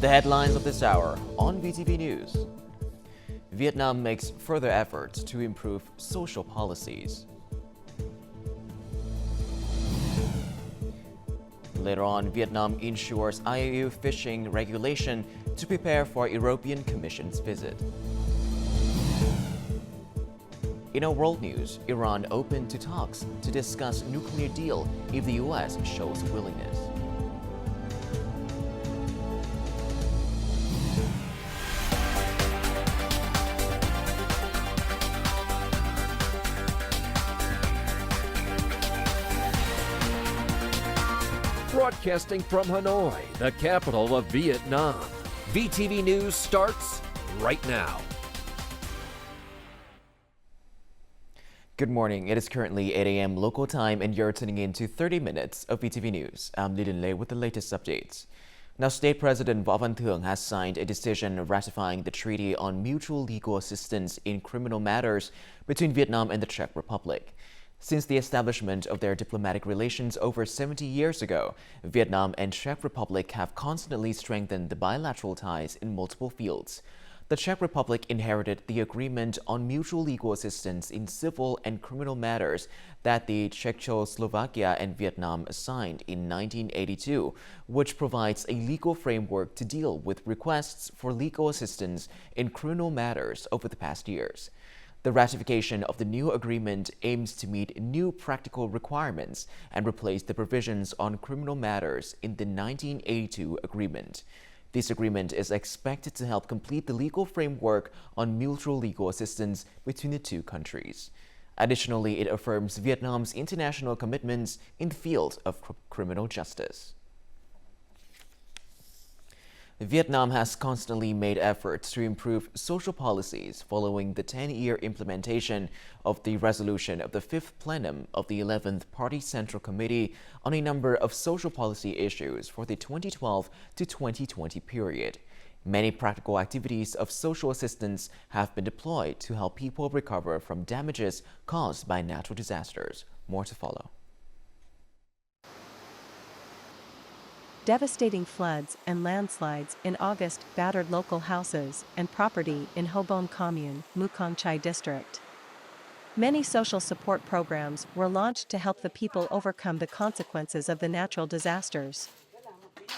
The headlines of this hour on VTV News. Vietnam makes further efforts to improve social policies. Later on, Vietnam ensures IUU fishing regulation to prepare for European Commission's visit. In our world news, Iran open to talks to discuss nuclear deal if the US shows willingness. Broadcasting from Hanoi, the capital of Vietnam. VTV News starts right now. Good morning. It is currently 8 a.m. local time and you're tuning in to 30 minutes of VTV News. I'm Lilin Lei with the latest updates. Now, State President Võ Văn Thưởng has signed a decision ratifying the Treaty on Mutual Legal Assistance in Criminal Matters between Vietnam and the Czech Republic. Since the establishment of their diplomatic relations over 70 years ago, Vietnam and Czech Republic have constantly strengthened the bilateral ties in multiple fields. The Czech Republic inherited the Agreement on Mutual Legal Assistance in Civil and Criminal Matters that the Czechoslovakia and Vietnam signed in 1982, which provides a legal framework to deal with requests for legal assistance in criminal matters over the past years. The ratification of the new agreement aims to meet new practical requirements and replace the provisions on criminal matters in the 1982 agreement. This agreement is expected to help complete the legal framework on mutual legal assistance between the two countries. Additionally, it affirms Vietnam's international commitments in the field of criminal justice. Vietnam has constantly made efforts to improve social policies following the 10-year implementation of the resolution of the 5th Plenum of the 11th Party Central Committee on a number of social policy issues for the 2012 to 2020 period. Many practical activities of social assistance have been deployed to help people recover from damages caused by natural disasters. More to follow. Devastating floods and landslides in August battered local houses and property in Ho Bon Commune, Mukong Chai District. Many social support programs were launched to help the people overcome the consequences of the natural disasters.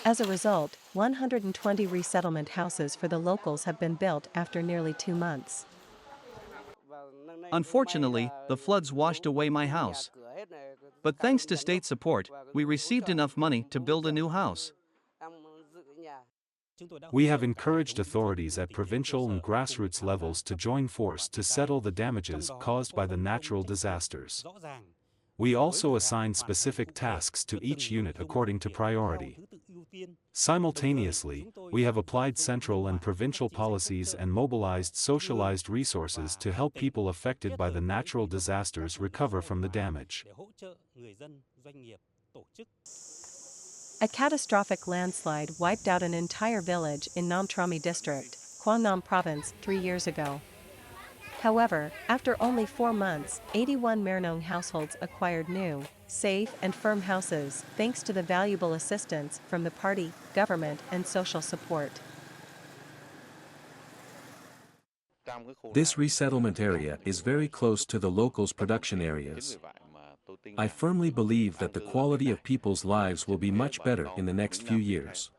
As a result, 120 resettlement houses for the locals have been built after nearly 2 months. Unfortunately, the floods washed away my house. But thanks to state support, we received enough money to build a new house. We have encouraged authorities at provincial and grassroots levels to join force to settle the damages caused by the natural disasters. We also assigned specific tasks to each unit according to priority. Simultaneously, we have applied central and provincial policies and mobilized socialized resources to help people affected by the natural disasters recover from the damage. A catastrophic landslide wiped out an entire village in Nam Trami District, Quang Nam Province, 3 years ago. However, after only 4 months, 81 Mernong households acquired new, safe and firm houses thanks to the valuable assistance from the party, government and social support. This resettlement area is very close to the locals' production areas. I firmly believe that the quality of people's lives will be much better in the next few years.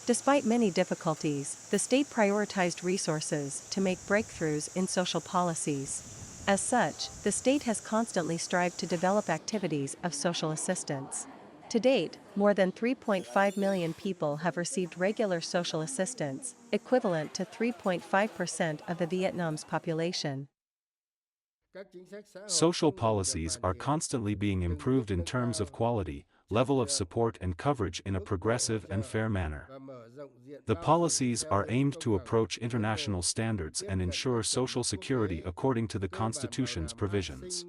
Despite many difficulties, the state prioritized resources to make breakthroughs in social policies. As such, the state has constantly strived to develop activities of social assistance. To date, more than 3.5 million people have received regular social assistance, equivalent to 3.5% of the Vietnam's population. Social policies are constantly being improved in terms of quality, level of support and coverage in a progressive and fair manner. The policies are aimed to approach international standards and ensure social security according to the Constitution's provisions.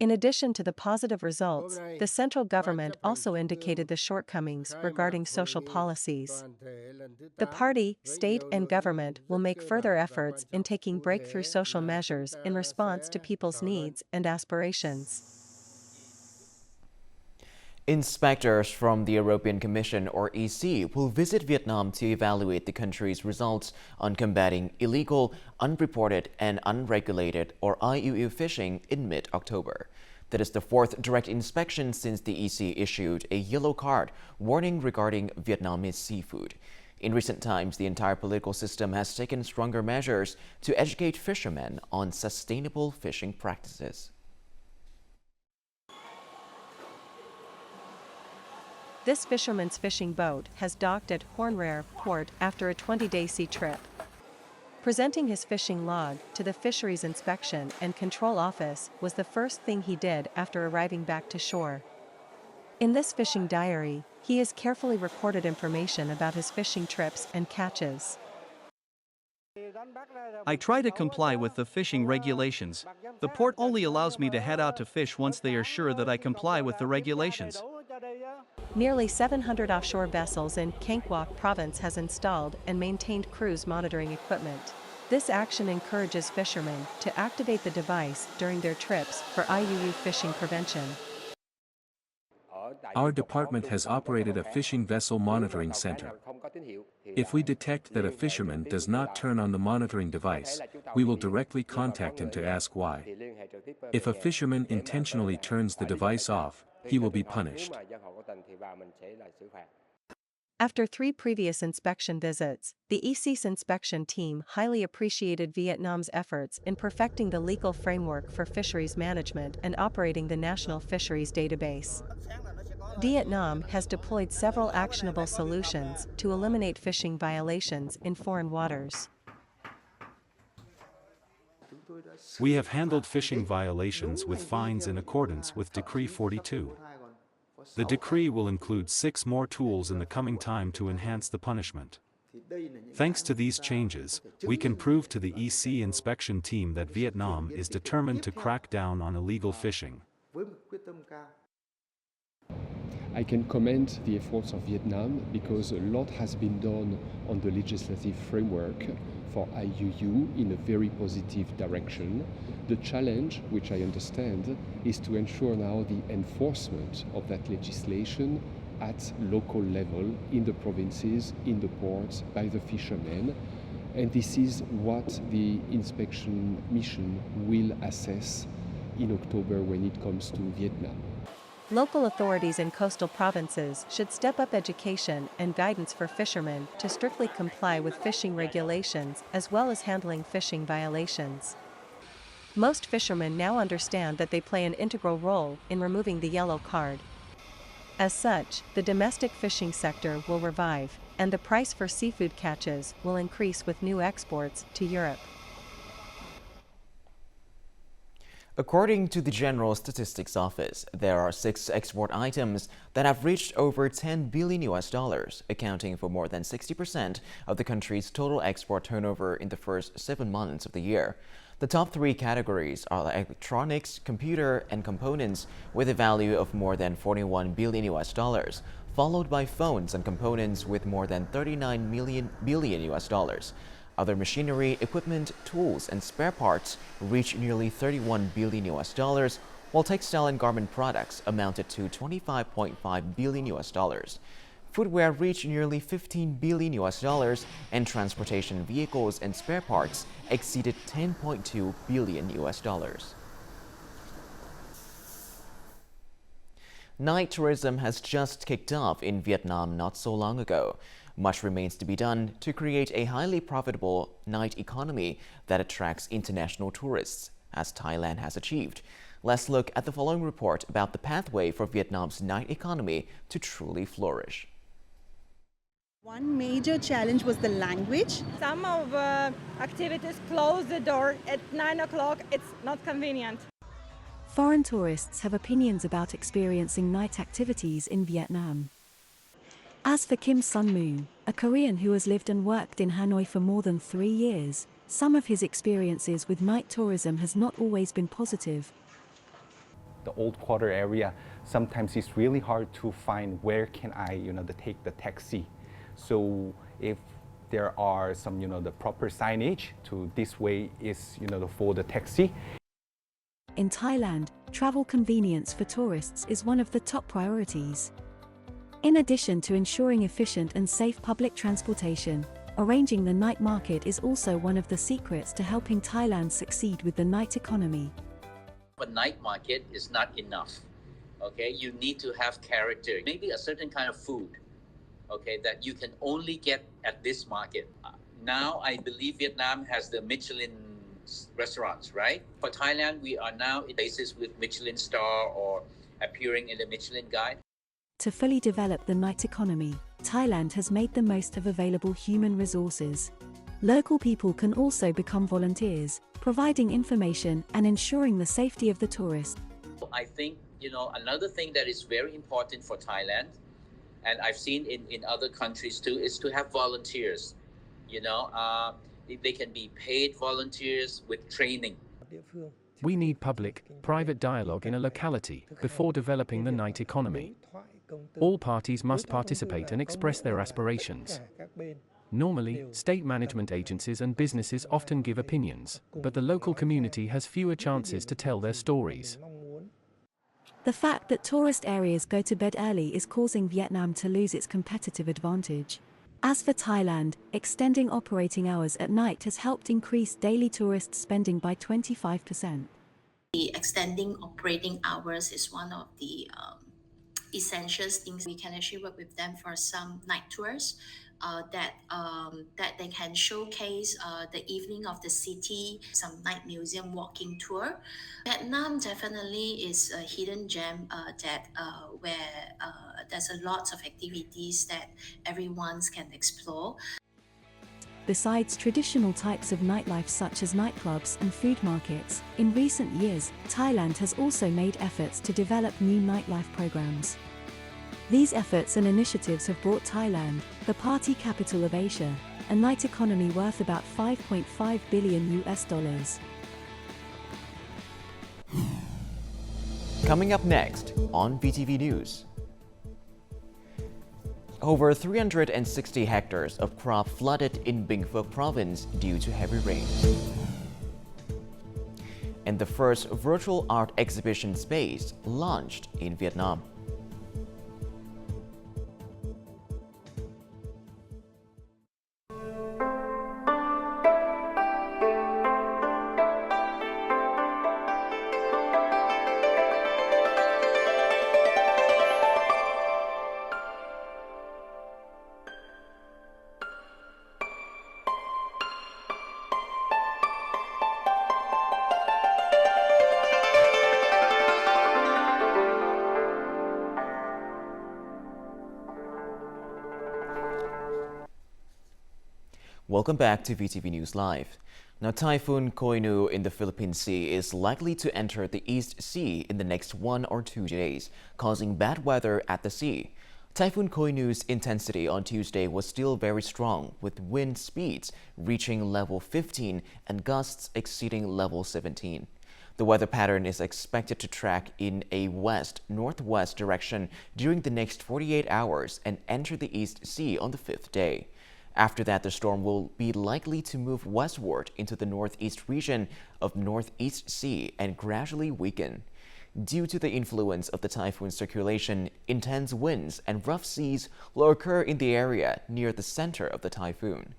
In addition to the positive results, the central government also indicated the shortcomings regarding social policies. The party, state and government will make further efforts in taking breakthrough social measures in response to people's needs and aspirations. Inspectors from the European Commission, or EC, will visit Vietnam to evaluate the country's results on combating illegal, unreported, and unregulated, or IUU fishing in mid-October. That is the fourth direct inspection since the EC issued a yellow card warning regarding Vietnamese seafood. In recent times, the entire political system has taken stronger measures to educate fishermen on sustainable fishing practices. This fisherman's fishing boat has docked at Horn Rar port after a 20-day sea trip. Presenting his fishing log to the Fisheries Inspection and Control Office was the first thing he did after arriving back to shore. In this fishing diary, he has carefully recorded information about his fishing trips and catches. I try to comply with the fishing regulations. The port only allows me to head out to fish once they are sure that I comply with the regulations. Nearly 700 offshore vessels in Cang Quoc province has installed and maintained cruise monitoring equipment. This action encourages fishermen to activate the device during their trips for IUU fishing prevention. Our department has operated a fishing vessel monitoring center. If we detect that a fisherman does not turn on the monitoring device, we will directly contact him to ask why. If a fisherman intentionally turns the device off, he will be punished. After 3 previous inspection visits, the EC's inspection team highly appreciated Vietnam's efforts in perfecting the legal framework for fisheries management and operating the national fisheries database. Vietnam has deployed several actionable solutions to eliminate fishing violations in foreign waters. We have handled fishing violations with fines in accordance with Decree 42. The decree will include 6 more tools in the coming time to enhance the punishment. Thanks to these changes, we can prove to the EC inspection team that Vietnam is determined to crack down on illegal fishing. I can commend the efforts of Vietnam because a lot has been done on the legislative framework for IUU in a very positive direction. The challenge, which I understand, is to ensure now the enforcement of that legislation at local level, in the provinces, in the ports, by the fishermen. And this is what the inspection mission will assess in October when it comes to Vietnam. Local authorities in coastal provinces should step up education and guidance for fishermen to strictly comply with fishing regulations as well as handling fishing violations. Most fishermen now understand that they play an integral role in removing the yellow card. As such, the domestic fishing sector will revive, and the price for seafood catches will increase with new exports to Europe. According to the General Statistics Office, there are 6 export items that have reached over $10 billion, accounting for more than 60% of the country's total export turnover in the first 7 months of the year. The top 3 categories are electronics, computer, and components with a value of more than $41 billion, followed by phones and components with more than $39 billion. Other machinery, equipment, tools, and spare parts reached nearly $31 billion, while textile and garment products amounted to $25.5 billion. Footwear reached nearly $15 billion, and transportation vehicles and spare parts exceeded $10.2 billion. Night tourism has just kicked off in Vietnam not so long ago. Much remains to be done to create a highly profitable night economy that attracts international tourists, as Thailand has achieved. Let's look at the following report about the pathway for Vietnam's night economy to truly flourish. One major challenge was the language. Some of activities close the door at 9 o'clock. It's not convenient. Foreign tourists have opinions about experiencing night activities in Vietnam. As for Kim Sun Moon, a Korean who has lived and worked in Hanoi for more than 3 years, some of his experiences with night tourism has not always been positive. The old quarter area, sometimes it's really hard to find where can I, take the taxi. So if there are some, the proper signage to this way is, for the taxi. in Thailand, travel convenience for tourists is one of the top priorities. In addition to ensuring efficient and safe public transportation, arranging the night market is also one of the secrets to helping Thailand succeed with the night economy. A night market is not enough. Okay, you need to have character, maybe a certain kind of food, okay, that you can only get at this market. Now I believe Vietnam has the Michelin restaurants, right? For Thailand, we are now in places with Michelin star or appearing in the Michelin guide. To fully develop the night economy, Thailand has made the most of available human resources. Local people can also become volunteers, providing information and ensuring the safety of the tourist. I think, another thing that is very important for Thailand, and I've seen in other countries too, is to have volunteers. They can be paid volunteers with training. We need public-private dialogue in a locality before developing the night economy. All parties must participate and express their aspirations. Normally, state management agencies and businesses often give opinions, but the local community has fewer chances to tell their stories. The fact that tourist areas go to bed early is causing Vietnam to lose its competitive advantage. As for Thailand, extending operating hours at night has helped increase daily tourist spending by 25%. The extending operating hours is one of the essential things. We can actually work with them for some night tours that they can showcase the evening of the city, some night museum walking tour. Vietnam definitely is a hidden gem where there's a lot of activities that everyone can explore. Besides traditional types of nightlife such as nightclubs and food markets, in recent years, Thailand has also made efforts to develop new nightlife programs. These efforts and initiatives have brought Thailand, the party capital of Asia, a night economy worth about $5.5 billion. Coming up next on VTV News. Over 360 hectares of crop flooded in Binh Phuoc province due to heavy rains. And the first virtual art exhibition space launched in Vietnam. Welcome back to VTV News Live. Now, Typhoon Coinu in the Philippine Sea is likely to enter the East Sea in the next 1 or 2 days, causing bad weather at the sea. Typhoon Koinu's intensity on Tuesday was still very strong, with wind speeds reaching level 15 and gusts exceeding level 17. The weather pattern is expected to track in a west-northwest direction during the next 48 hours and enter the East Sea on the 5th day. After that, the storm will be likely to move westward into the northeast region of Northeast Sea and gradually weaken. Due to the influence of the typhoon's circulation, intense winds and rough seas will occur in the area near the center of the typhoon.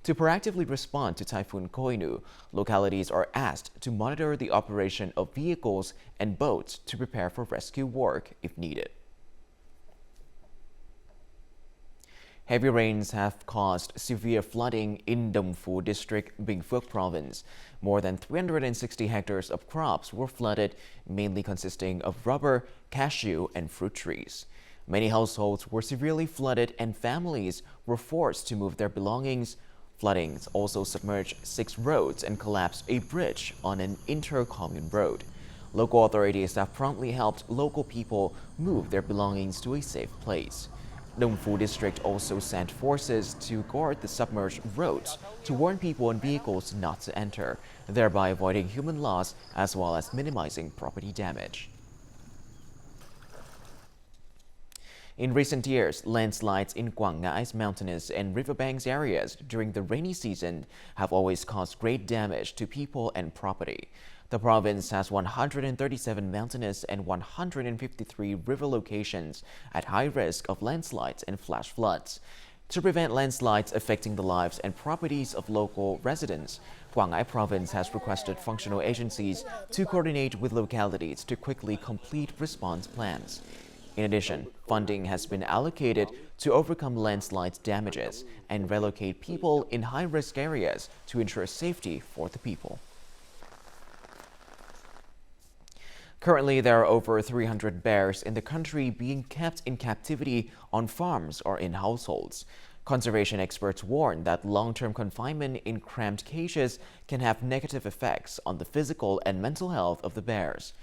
To proactively respond to Typhoon Coinu, localities are asked to monitor the operation of vehicles and boats to prepare for rescue work if needed. Heavy rains have caused severe flooding in Dong Phu District, Binh Phuoc Province. More than 360 hectares of crops were flooded, mainly consisting of rubber, cashew, and fruit trees. Many households were severely flooded and families were forced to move their belongings. Floodings also submerged 6 roads and collapsed a bridge on an inter-commune road. Local authorities have promptly helped local people move their belongings to a safe place. Dong Phu District also sent forces to guard the submerged roads to warn people and vehicles not to enter, thereby avoiding human loss as well as minimizing property damage. In recent years, landslides in Quang Ngai's mountainous and riverbanks areas during the rainy season have always caused great damage to people and property. The province has 137 mountainous and 153 river locations at high risk of landslides and flash floods. To prevent landslides affecting the lives and properties of local residents, Quảng Ngãi province has requested functional agencies to coordinate with localities to quickly complete response plans. In addition, funding has been allocated to overcome landslides damages and relocate people in high-risk areas to ensure safety for the people. Currently, there are over 300 bears in the country being kept in captivity on farms or in households. Conservation experts warn that long-term confinement in cramped cages can have negative effects on the physical and mental health of the bears.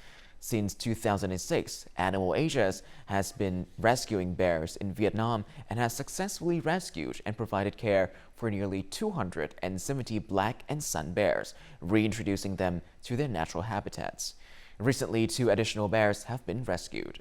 Since 2006, Animal Asia has been rescuing bears in Vietnam and has successfully rescued and provided care for nearly 270 black and sun bears, reintroducing them to their natural habitats. Recently, 2 additional bears have been rescued.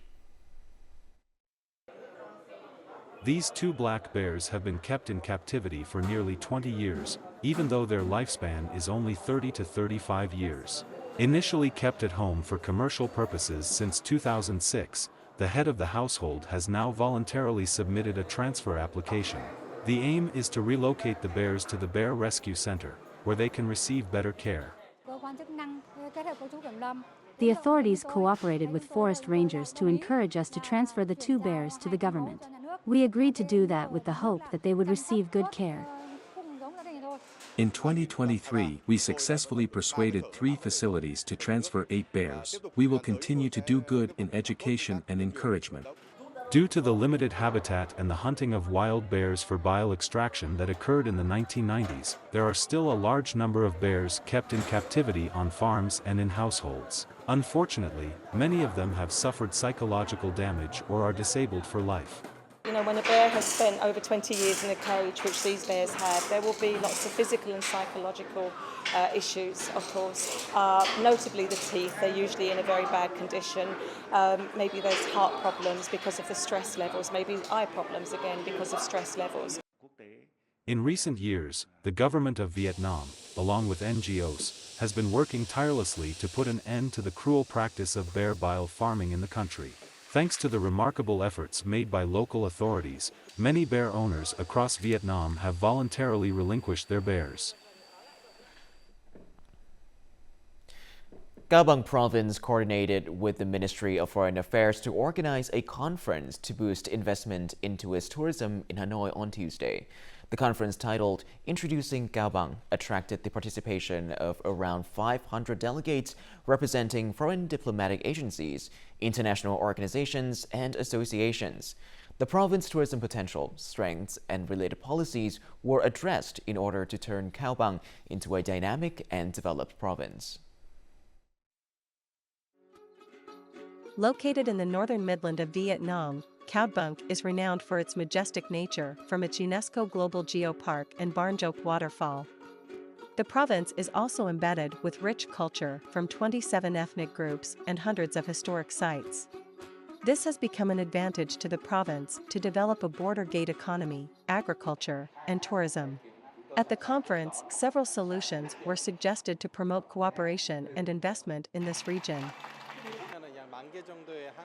These 2 black bears have been kept in captivity for nearly 20 years, even though their lifespan is only 30 to 35 years. Initially kept at home for commercial purposes since 2006, the head of the household has now voluntarily submitted a transfer application. The aim is to relocate the bears to the Bear Rescue Center, where they can receive better care. The authorities cooperated with forest rangers to encourage us to transfer the 2 bears to the government. We agreed to do that with the hope that they would receive good care. In 2023, we successfully persuaded 3 facilities to transfer 8 bears. We will continue to do good in education and encouragement. Due to the limited habitat and the hunting of wild bears for bile extraction that occurred in the 1990s, there are still a large number of bears kept in captivity on farms and in households. Unfortunately, many of them have suffered psychological damage or are disabled for life. You know, when a bear has spent over 20 years in a cage, which these bears have, there will be lots of physical and psychological issues, of course. Notably the teeth, they're usually in a very bad condition. Maybe there's heart problems because of the stress levels, maybe eye problems again because of stress levels. In recent years, the government of Vietnam, along with NGOs, has been working tirelessly to put an end to the cruel practice of bear bile farming in the country. Thanks to the remarkable efforts made by local authorities, many bear owners across Vietnam have voluntarily relinquished their bears. Cao Bang province coordinated with the Ministry of Foreign Affairs to organize a conference to boost investment into its tourism in Hanoi on Tuesday. The conference, titled Introducing Cao Bang, attracted the participation of around 500 delegates representing foreign diplomatic agencies, international organizations, and associations. The province's tourism potential, strengths, and related policies were addressed in order to turn Cao Bang into a dynamic and developed province. Located in the northern Midland of Vietnam, Cao Bang is renowned for its majestic nature, from its UNESCO Global Geopark and Barn Joc waterfall. The province is also embedded with rich culture from 27 ethnic groups and hundreds of historic sites. This has become an advantage to the province to develop a border gate economy, agriculture, and tourism. At the conference, several solutions were suggested to promote cooperation and investment in this region.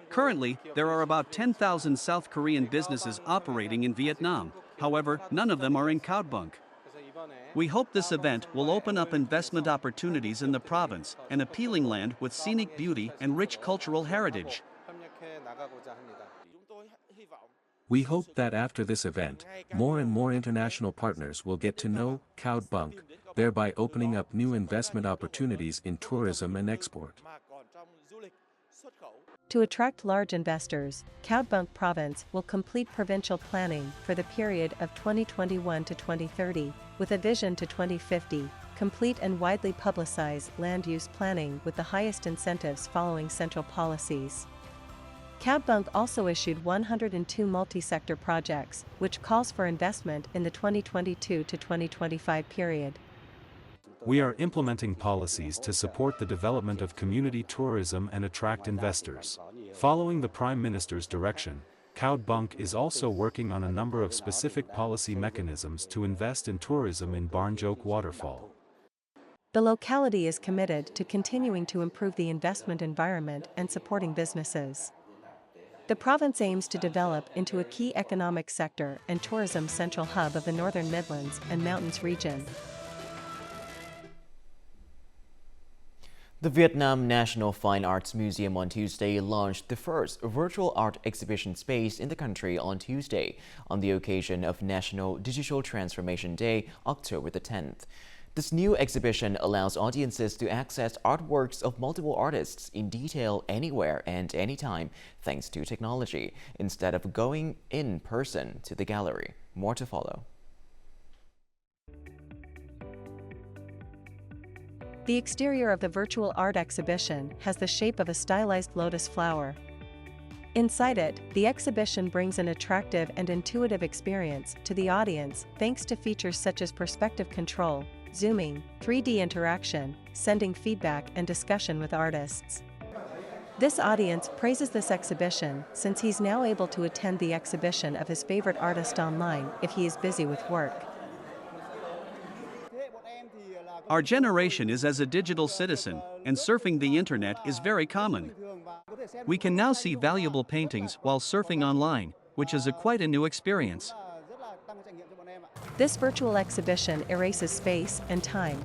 Currently, there are about 10,000 South Korean businesses operating in Vietnam. However, none of them are in Cao Bang. We hope this event will open up investment opportunities in the province, an appealing land with scenic beauty and rich cultural heritage. We hope that after this event, more and more international partners will get to know Cao Bang, thereby opening up new investment opportunities in tourism and export. To attract large investors, Cao Bang province will complete provincial planning for the period of 2021 to 2030, with a vision to 2050, complete and widely publicize land use planning with the highest incentives following central policies. Cao Bang also issued 102 multi-sector projects, which calls for investment in the 2022 to 2025 period. We are implementing policies to support the development of community tourism and attract investors. Following the Prime Minister's direction, Cao Bang is also working on a number of specific policy mechanisms to invest in tourism in Barn Joc waterfall. The locality is committed to continuing to improve the investment environment and supporting businesses. The province aims to develop into a key economic sector and tourism central hub of the Northern Midlands and Mountains region. The Vietnam National Fine Arts Museum on Tuesday launched the first virtual art exhibition space in the country on Tuesday, on the occasion of National Digital Transformation Day, October the 10th. This new exhibition allows audiences to access artworks of multiple artists in detail anywhere and anytime, thanks to technology, instead of going in person to the gallery. More to follow. The exterior of the virtual art exhibition has the shape of a stylized lotus flower. Inside it, the exhibition brings an attractive and intuitive experience to the audience thanks to features such as perspective control, zooming, 3D interaction, sending feedback and discussion with artists. This audience praises this exhibition since he's now able to attend the exhibition of his favorite artist online if he is busy with work. Our generation is as a digital citizen, and surfing the internet is very common. We can now see valuable paintings while surfing online, which is quite a new experience. This virtual exhibition erases space and time.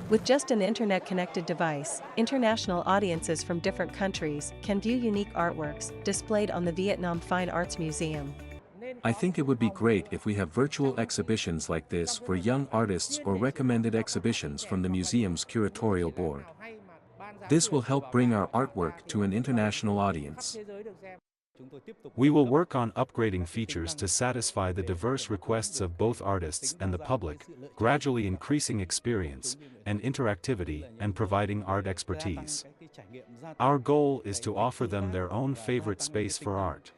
With just an internet-connected device, international audiences from different countries can view unique artworks displayed on the Vietnam Fine Arts Museum. I think it would be great if we have virtual exhibitions like this for young artists or recommended exhibitions from the museum's curatorial board. This will help bring our artwork to an international audience. We will work on upgrading features to satisfy the diverse requests of both artists and the public, gradually increasing experience and interactivity and providing art expertise. Our goal is to offer them their own favorite space for art.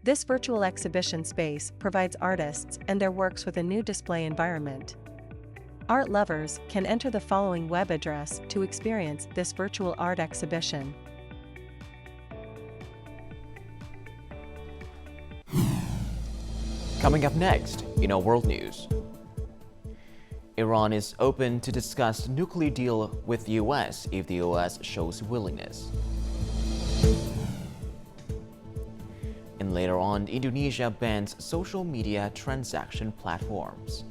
This virtual exhibition space provides artists and their works with a new display environment. Art lovers can enter the following web address to experience this virtual art exhibition. Coming up next in our world news. Iran is open to discuss nuclear deal with the US if the US shows willingness. And later on, Indonesia bans social media transaction platforms.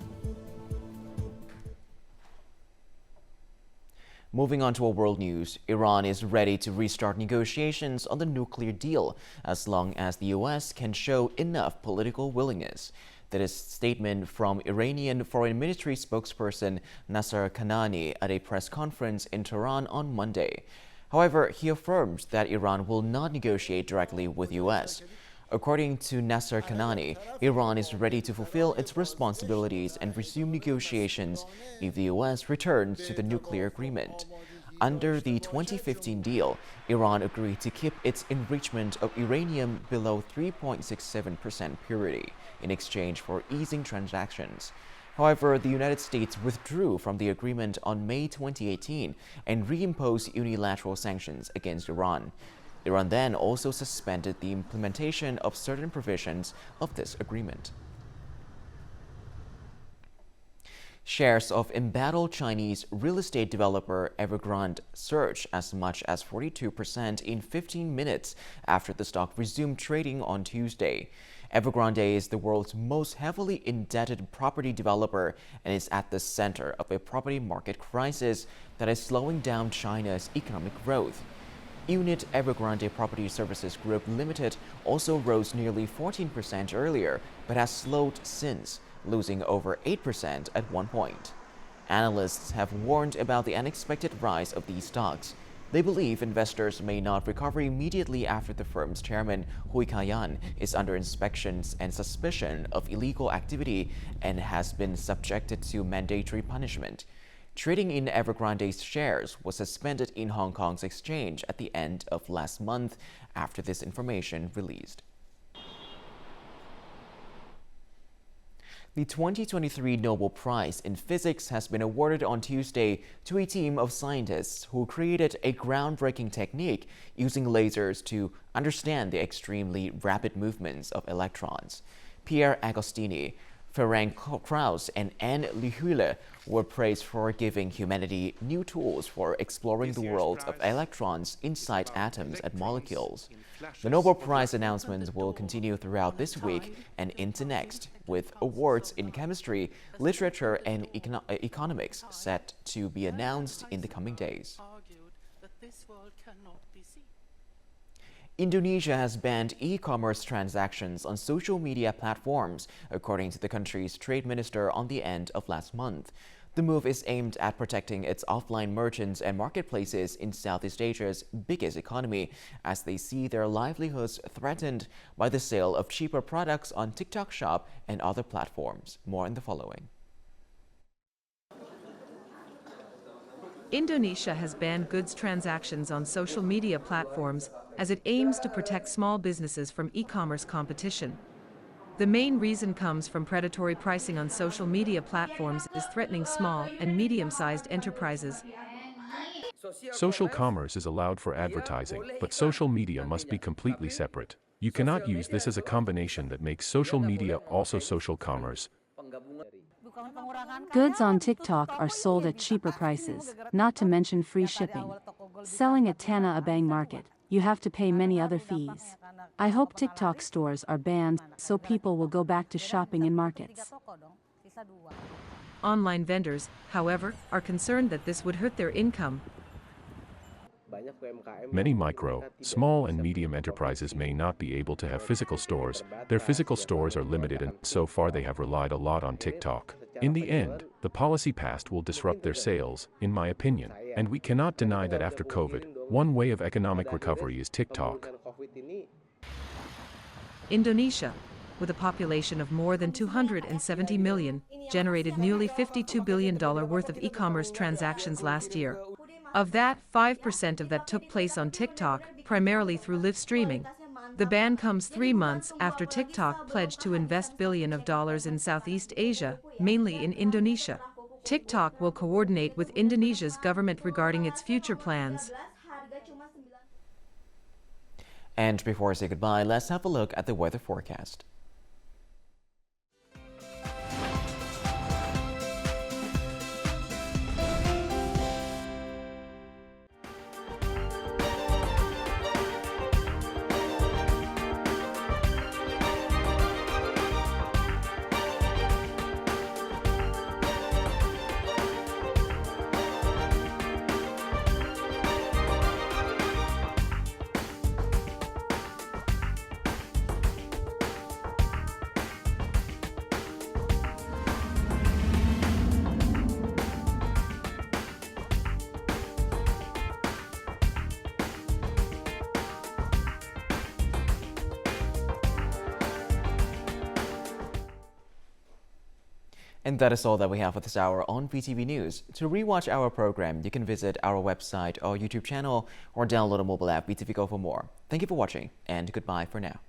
Moving on to our world news, Iran is ready to restart negotiations on the nuclear deal as long as the US can show enough political willingness. That is a statement from Iranian Foreign Ministry spokesperson Nasser Kanani at a press conference in Tehran on Monday. However, he affirms that Iran will not negotiate directly with the US. According to Nasser Kanani, Iran is ready to fulfill its responsibilities and resume negotiations if the US returns to the nuclear agreement. Under the 2015 deal, Iran agreed to keep its enrichment of uranium below 3.67% purity in exchange for easing transactions. However, the United States withdrew from the agreement on May 2018 and reimposed unilateral sanctions against Iran. Iran then also suspended the implementation of certain provisions of this agreement. Shares of embattled Chinese real estate developer Evergrande surged as much as 42% in 15 minutes after the stock resumed trading on Tuesday. Evergrande is the world's most heavily indebted property developer and is at the center of a property market crisis that is slowing down China's economic growth. Unit Evergrande Property Services Group Limited also rose nearly 14% earlier, but has slowed since, losing over 8% at one point. Analysts have warned about the unexpected rise of these stocks. They believe investors may not recover immediately after the firm's chairman, Hui Kayan, is under inspections and suspicion of illegal activity and has been subjected to mandatory punishment. Trading in Evergrande's shares was suspended in Hong Kong's exchange at the end of last month after this information released. The 2023 Nobel Prize in Physics has been awarded on Tuesday to a team of scientists who created a groundbreaking technique using lasers to understand the extremely rapid movements of electrons. Pierre Agostini Ferenc Krauss and Anne Lihule were praised for giving humanity new tools for exploring the world of electrons inside atoms and molecules. The Nobel Prize announcements will continue throughout this week and into next, with awards in chemistry, literature, and economics set to be announced in the coming days. Indonesia has banned e-commerce transactions on social media platforms, according to the country's trade minister on the end of last month. The move is aimed at protecting its offline merchants and marketplaces in Southeast Asia's biggest economy, as they see their livelihoods threatened by the sale of cheaper products on TikTok Shop and other platforms. More in the following. Indonesia has banned goods transactions on social media platforms as it aims to protect small businesses from e-commerce competition. The main reason comes from predatory pricing on social media platforms is threatening small and medium-sized enterprises. Social commerce is allowed for advertising, but social media must be completely separate. You cannot use this as a combination that makes social media also social commerce. Goods on TikTok are sold at cheaper prices, not to mention free shipping. Selling at Tanah Abang Market, you have to pay many other fees. I hope TikTok stores are banned so people will go back to shopping in markets. Online vendors, however, are concerned that this would hurt their income. Many micro, small and medium enterprises may not be able to have physical stores. Their physical stores are limited and so far they have relied a lot on TikTok. In the end, the policy passed will disrupt their sales, in my opinion, and we cannot deny that after COVID, one way of economic recovery is TikTok. Indonesia, with a population of more than 270 million, generated nearly $52 billion worth of e-commerce transactions last year. Of that, 5% of that took place on TikTok, primarily through live streaming. The ban comes 3 months after TikTok pledged to invest billions of dollars in Southeast Asia, mainly in Indonesia. TikTok will coordinate with Indonesia's government regarding its future plans. And before I say goodbye, let's have a look at the weather forecast. And that is all that we have for this hour on VTV News. To rewatch our program, you can visit our website or YouTube channel or download a mobile app VTVgo for more. Thank you for watching and goodbye for now.